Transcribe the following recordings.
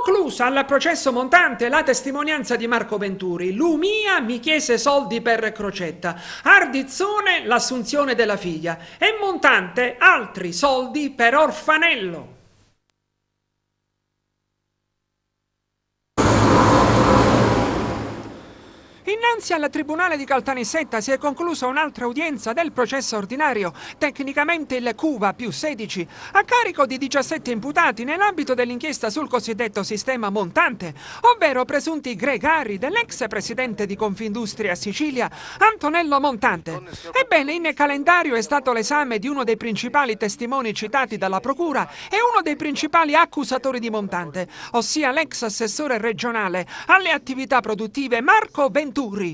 Conclusa al processo montante la testimonianza di Marco Venturi, Lumia mi chiese soldi per Crocetta, Ardizzone l'assunzione della figlia e Montante altri soldi per Orfanello. Innanzi al Tribunale di Caltanissetta si è conclusa un'altra udienza del processo ordinario, tecnicamente il CUVA più 16, a carico di 17 imputati nell'ambito dell'inchiesta sul cosiddetto sistema Montante, ovvero presunti gregari dell'ex presidente di Confindustria Sicilia, Antonello Montante. Ebbene, in calendario è stato l'esame di uno dei principali testimoni citati dalla Procura e uno dei principali accusatori di Montante, ossia l'ex assessore regionale alle attività produttive Marco Venturi.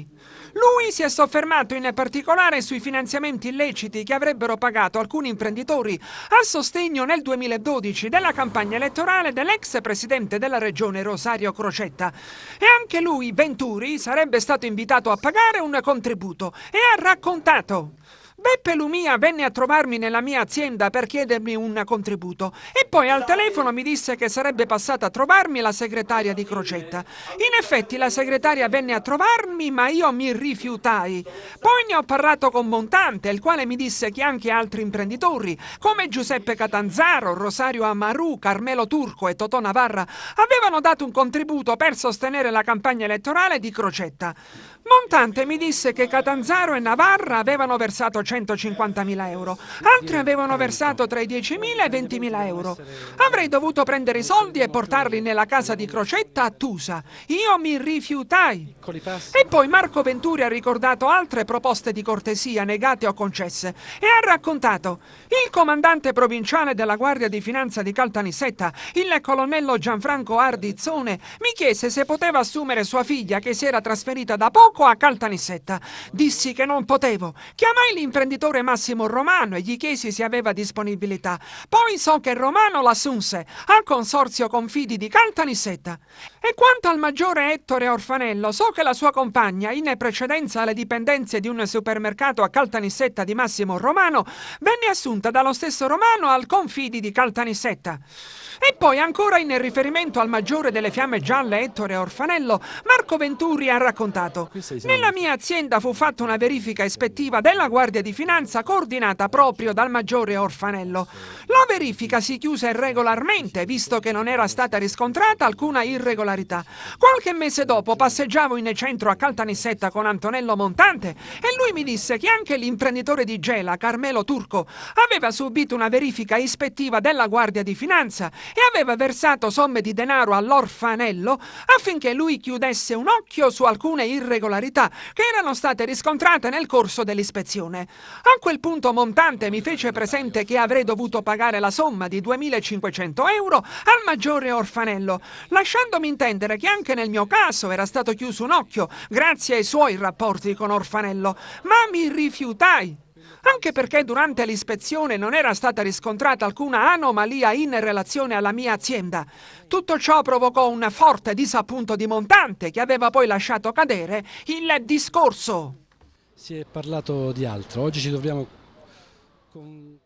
Lui si è soffermato in particolare sui finanziamenti illeciti che avrebbero pagato alcuni imprenditori a sostegno nel 2012 della campagna elettorale dell'ex presidente della regione Rosario Crocetta. E anche lui, Venturi, sarebbe stato invitato a pagare un contributo e ha raccontato: Beppe Lumia venne a trovarmi nella mia azienda per chiedermi un contributo e poi al telefono mi disse che sarebbe passata a trovarmi la segretaria di Crocetta. In effetti la segretaria venne a trovarmi, ma io mi rifiutai. Poi ne ho parlato con Montante, il quale mi disse che anche altri imprenditori, come Giuseppe Catanzaro, Rosario Amaru, Carmelo Turco e Totò Navarra, avevano dato un contributo per sostenere la campagna elettorale di Crocetta. Montante mi disse che Catanzaro e Navarra avevano versato 150.000 euro, altri avevano versato tra i 10.000 e 20.000 euro. Avrei dovuto prendere i soldi e portarli nella casa di Crocetta a Tusa. Io mi rifiutai. E poi Marco Venturi ha ricordato altre proposte di cortesia negate o concesse e ha raccontato: il comandante provinciale della Guardia di Finanza di Caltanissetta, il colonnello Gianfranco Ardizzone, mi chiese se poteva assumere sua figlia che si era trasferita da poco a Caltanissetta. Dissi che non potevo. Chiamai l'imprenditore Massimo Romano e gli chiesi se aveva disponibilità. Poi so che Romano l'assunse al consorzio Confidi di Caltanissetta. E quanto al maggiore Ettore Orfanello, so che la sua compagna, in precedenza alle dipendenze di un supermercato a Caltanissetta di Massimo Romano, venne assunta dallo stesso Romano al Confidi di Caltanissetta. E poi ancora in riferimento al maggiore delle Fiamme Gialle Ettore Orfanello, Marco Venturi ha raccontato: nella mia azienda fu fatta una verifica ispettiva della Guardia di Finanza coordinata proprio dal maggiore Orfanello. La verifica si chiuse regolarmente, visto che non era stata riscontrata alcuna irregolarità. Qualche mese dopo passeggiavo in centro a Caltanissetta con Antonello Montante e lui mi disse che anche l'imprenditore di Gela, Carmelo Turco, aveva subito una verifica ispettiva della Guardia di Finanza e aveva versato somme di denaro all'Orfanello affinché lui chiudesse un occhio su alcune irregolarità che erano state riscontrate nel corso dell'ispezione. A quel punto Montante mi fece presente che avrei dovuto pagare la somma di 2.500 euro al maggiore Orfanello, lasciandomi intendere che anche nel mio caso era stato chiuso un occhio grazie ai suoi rapporti con Orfanello, ma mi rifiutai. Anche perché durante l'ispezione non era stata riscontrata alcuna anomalia in relazione alla mia azienda. Tutto ciò provocò un forte disappunto di Montante, che aveva poi lasciato cadere il discorso. Si è parlato di altro. Oggi ci troviamo con